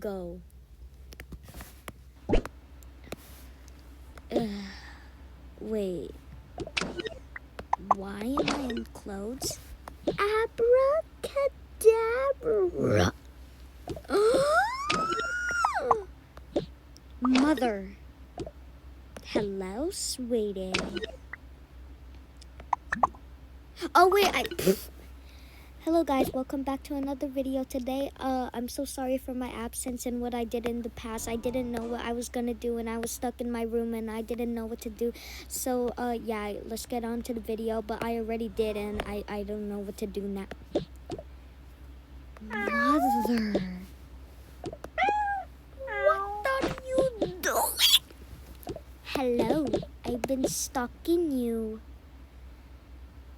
go. Wait. Why am I in clothes? Abracadabra. Mother. Hello, sweetie. Oh, wait, Hello guys, welcome back to another video today. I'm so sorry for my absence and what I did in the past. I didn't know what I was gonna do and I was stuck in my room and I didn't know what to do. So, yeah, let's get on to the video, but I already did and I don't know what to do now. Mother. What are you doing? Hello, I've been stalking you.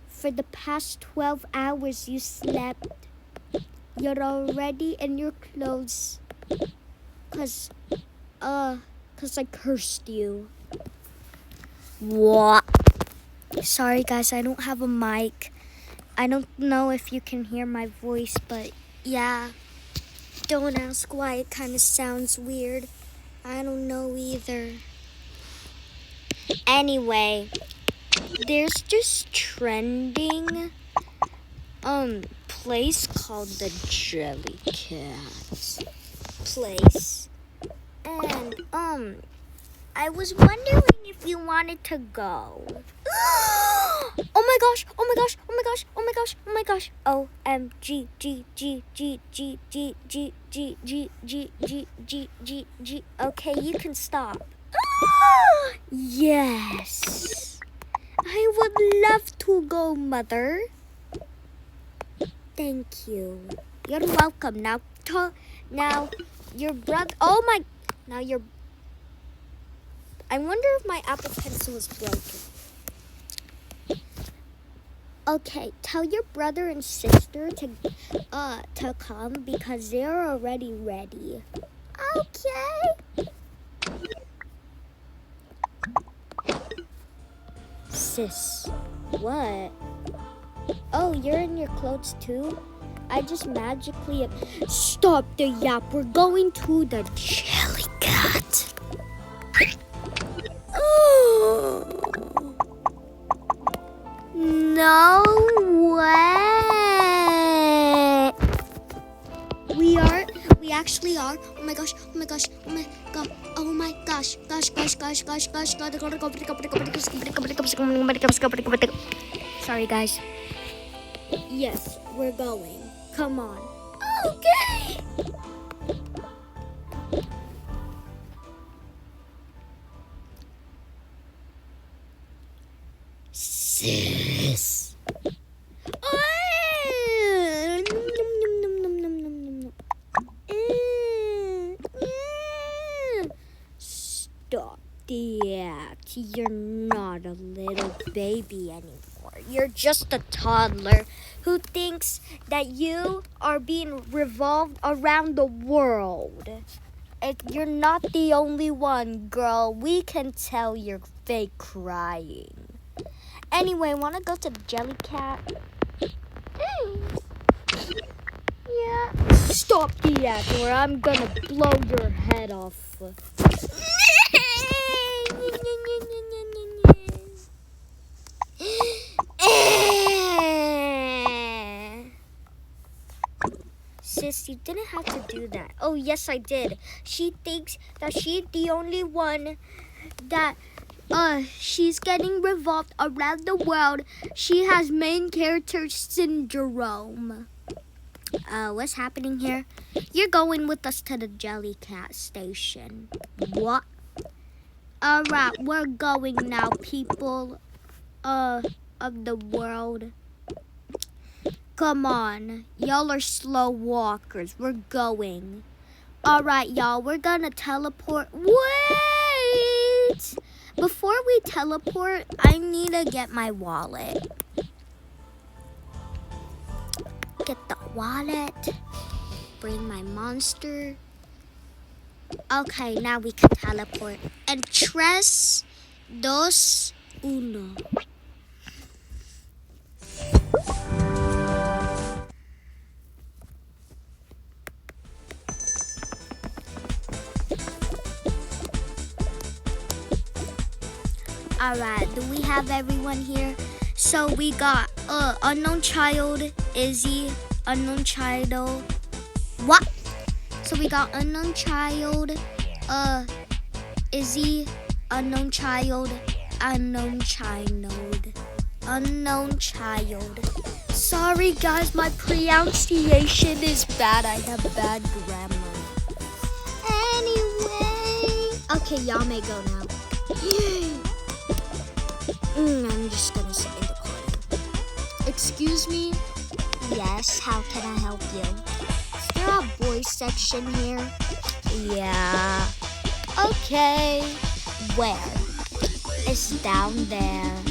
For the past 12 hours you slept. You're already in your clothes. Cause I cursed you. What? Sorry guys, I don't have a mic. I don't know if you can hear my voice, but yeah. Don't ask why, it kind of sounds weird. I don't know either. Anyway, there's this trending place called the Jellycat place, and I was wondering if you wanted to go. Oh my gosh, oh my gosh, oh my gosh, oh my gosh, oh my gosh. OMG, G, G, G, G, G, G, G, G, G, G, G, G, G. Okay, you can stop. Yes. I would love to go, Mother. Thank you. You're welcome. Now your brother. Oh my. Now your. I wonder if my Apple Pencil is broken. Okay, tell your brother and sister to come because they're already ready. Okay. Sis, what? Oh, you're in your clothes too? I just magically... Stop the yap. We're going to the Jellycat. No way. We actually are. Oh my gosh. Oh my gosh. Oh my god. Oh my gosh. Gosh. Sorry guys. Yes, we're going. Come on. Okay. Sis. Stop the act. You're not a little baby anymore. You're just a toddler who thinks that you are being revolved around the world. You're not the only one, girl. We can tell you're fake crying. Anyway, wanna go to the Jellycat? Yeah. Stop the act or I'm gonna blow your head off. Sis, you didn't have to do that. Oh, yes, I did. She thinks that she's the only one that she's getting revolved around the world. She has main character syndrome. What's happening here? You're going with us to the Jellycat station. What? Alright, we're going now, people of the world. Come on. Y'all are slow walkers. We're going. Alright, y'all. We're gonna teleport. Wait! Before we teleport, I need to get my wallet. Get the wallet. Bring my monster. Okay, now we can teleport. And tres, dos, uno. Alright, do we have everyone here? So we got unknown child, Izzy, unknown child. What? So we got unknown child, Izzy, unknown child, unknown child, unknown child. Sorry guys, my pronunciation is bad. I have bad grammar. Anyway, okay, y'all may go now. I'm just gonna sit in the corner. Excuse me? Yes, how can I help you? Is there a boys section here? Yeah. Okay. Where? It's down there.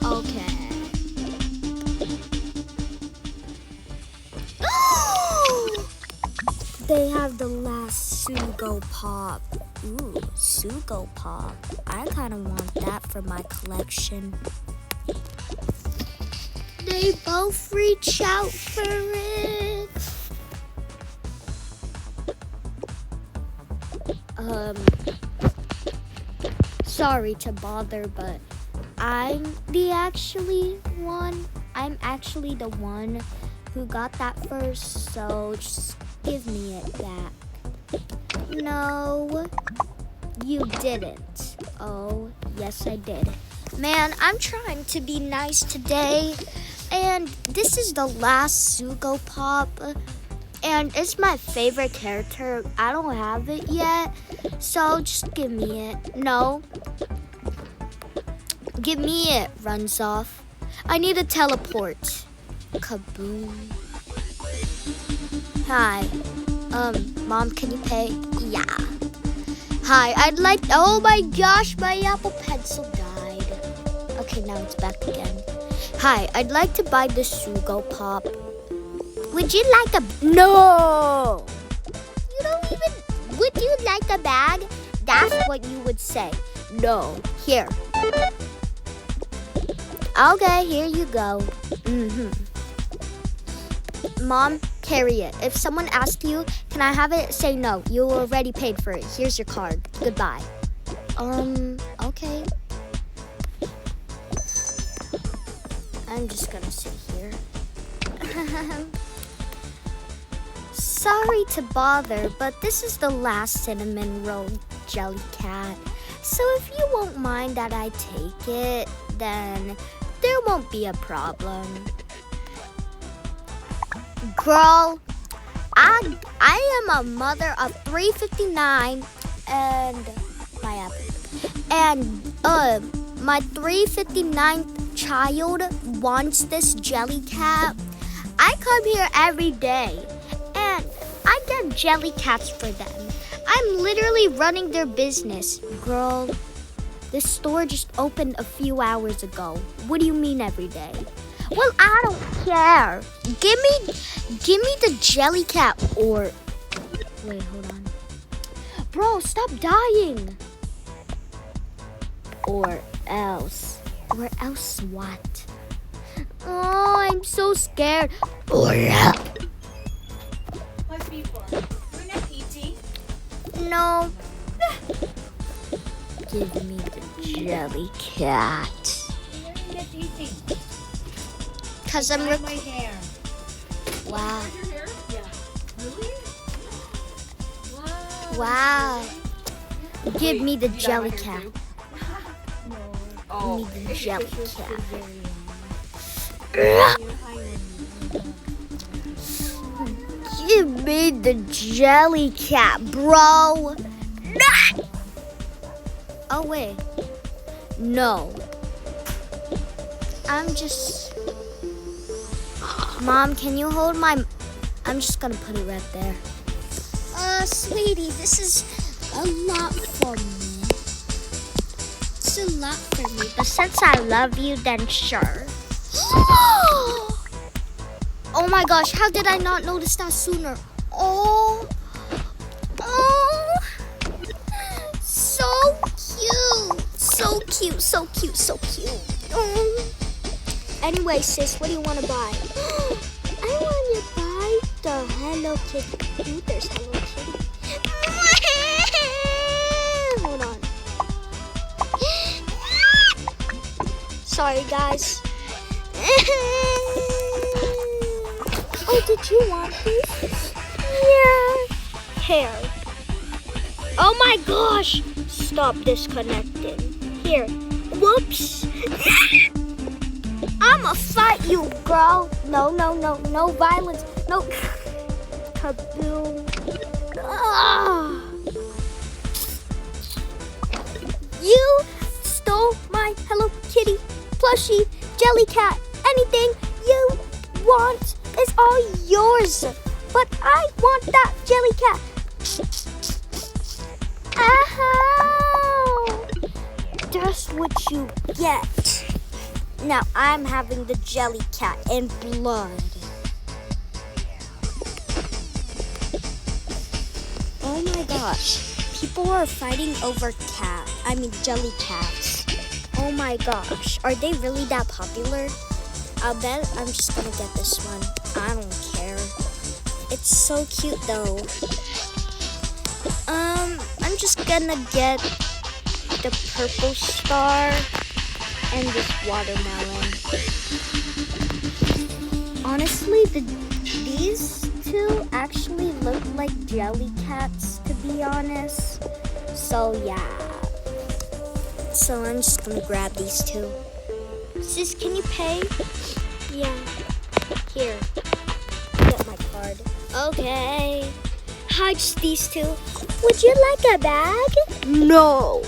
Okay. They have the last Sugo Pop. Ooh, Sugo Pop. I kind of want that for my collection. They both reach out for it. Sorry to bother, but I'm actually the one who got that first, so just give me it back. No, you didn't. Oh, yes I did. Man, I'm trying to be nice today, and this is the last Sugo Pop, and it's my favorite character. I don't have it yet, so just give me it. No. Give me it, runs off. I need a teleport. Kaboom. Hi. Mom, can you pay? Yeah. Hi, I'd like, oh my gosh, my Apple Pencil died. Okay, now it's back again. Hi, I'd like to buy the Sugo Pop. Would you like a, no! You don't even, would you like a bag? That's what you would say. No, here. Okay, here you go. Mom, carry it. If someone asks you, can I have it? Say no. You already paid for it. Here's your card. Goodbye. Okay. I'm just gonna sit here. Sorry to bother, but this is the last cinnamon roll jelly cat. So if you won't mind that I take it, then there won't be a problem. Girl, I am a mother of 359 and my 359th child wants this jelly cat. I come here every day and I get jelly cats for them. I'm literally running their business. Girl, this store just opened a few hours ago. What do you mean every day? Well, I don't care. Give me the jelly cat or... Wait, hold on. Bro, stop dying. Or else. Or else what? Oh, I'm so scared. Or else. What people? We're not eating. No. Give me the jelly cat. We're not eating. Cause I'm my hair. Wow. Your hair? Yeah. Really? Wow. Wow. Give me the jelly cat. Oh. Give me the jelly cat. Give me the jelly cat, bro. Oh, wait. No. I'm just... Mom, can you hold my... I'm just gonna put it right there. Sweetie, this is a lot for me. It's a lot for me, but since I love you, then sure. Oh my gosh, how did I not notice that sooner? Oh, so cute. So cute, so cute, so cute. Anyway, sis, what do you want to buy? I want to buy the Hello Kitty. Ooh, there's Hello Kitty. Hold on. sorry, guys. Oh, did you want this? Yeah. Here. Oh my gosh! Stop disconnecting. Here. Whoops. I'ma fight you, girl. No, no, no, no violence. No. Kaboom. Ah. You stole my Hello Kitty plushie, Jelly Cat. Anything you want is all yours. But I want that Jelly Cat. Ow! That's what you get. Now I'm having the Jelly Cat in blood. Oh my gosh. People are fighting over Jelly Cats. Oh my gosh. Are they really that popular? I'll bet I'm just gonna get this one. I don't care. It's so cute though. I'm just gonna get the purple star and this watermelon. Honestly, these two actually look like Jelly Cats, to be honest. So yeah. So I'm just gonna grab these two. Sis, can you pay? Yeah. Here. Get my card. Okay. Hi, just these two. Would you like a bag? No.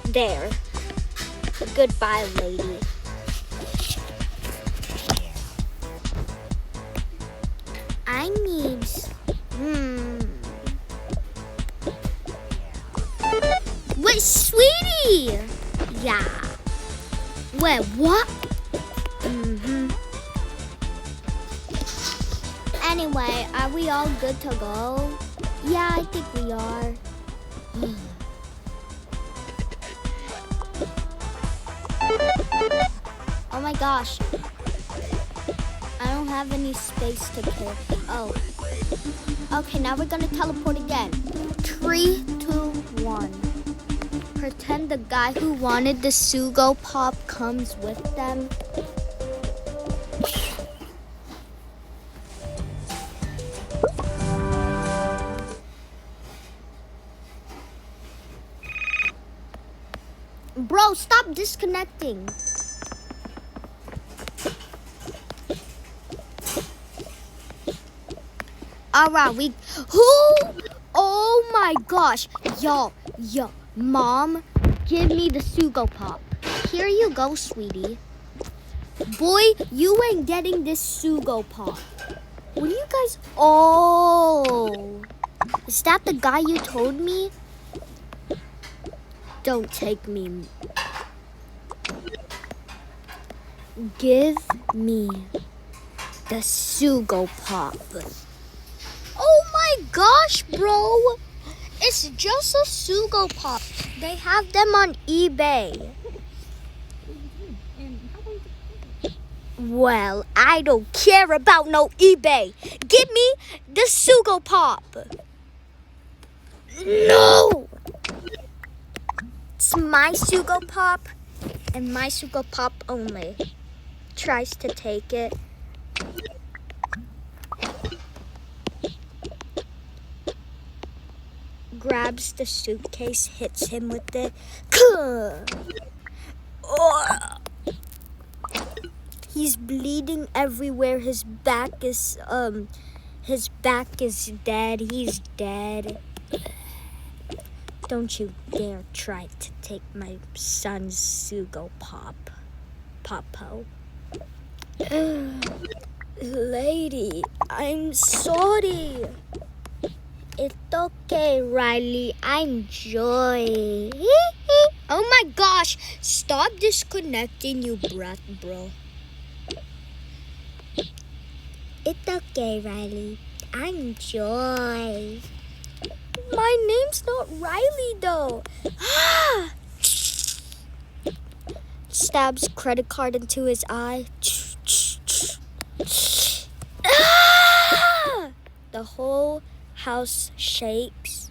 There. Goodbye, lady. I need... Wait, sweetie! Yeah. Wait, what? Anyway, are we all good to go? Yeah, I think we are. Oh my gosh. I don't have any space to kill. Oh. Okay, now we're gonna teleport again. 3, 2, 1. Pretend the guy who wanted the Sugo Pop comes with them. Bro, stop disconnecting. Alright, oh my gosh. Yo, Mom, give me the Sugo Pop. Here you go, sweetie. Boy, you ain't getting this Sugo Pop. What are you guys... Oh. Is that the guy you told me? Don't take me. Give me the Sugo Pop. Oh my gosh, bro. It's just a Sugo Pop. They have them on eBay. Well, I don't care about no eBay. Give me the Sugo Pop. No! It's my Sugo Pop and my Sugo Pop only. Tries to take it. Grabs the suitcase, hits him with it. He's bleeding everywhere. His back is dead. He's dead. Don't you dare try to take my son's Sugo Pop. Popo. Lady, I'm sorry. It's okay, Riley. I'm Joy. Oh my gosh. Stop disconnecting, you brat, bro. It's okay, Riley. I'm Joy. My name's not Riley, though. Stabs credit card into his eye. The whole house shakes.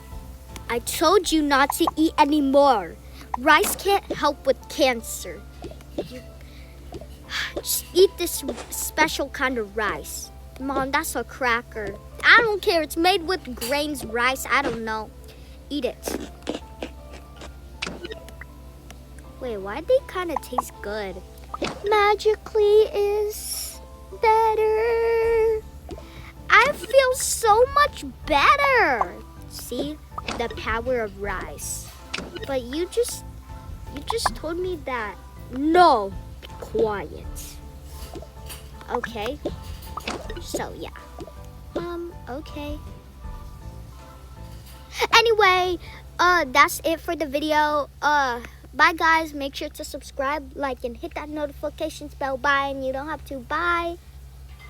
I told you not to eat anymore. Rice can't help with cancer. Just eat this special kind of rice. Mom, that's a cracker. I don't care. It's made with grains, rice. I don't know. Eat it. Wait, why they kind of taste good? Magically is better. I feel so much better. See? The power of rice. But you just told me that. No. Quiet. Okay. So yeah. Okay. Anyway, that's it for the video. Bye guys. Make sure to subscribe, like, and hit that notifications bell. Bye, and you don't have to. Bye.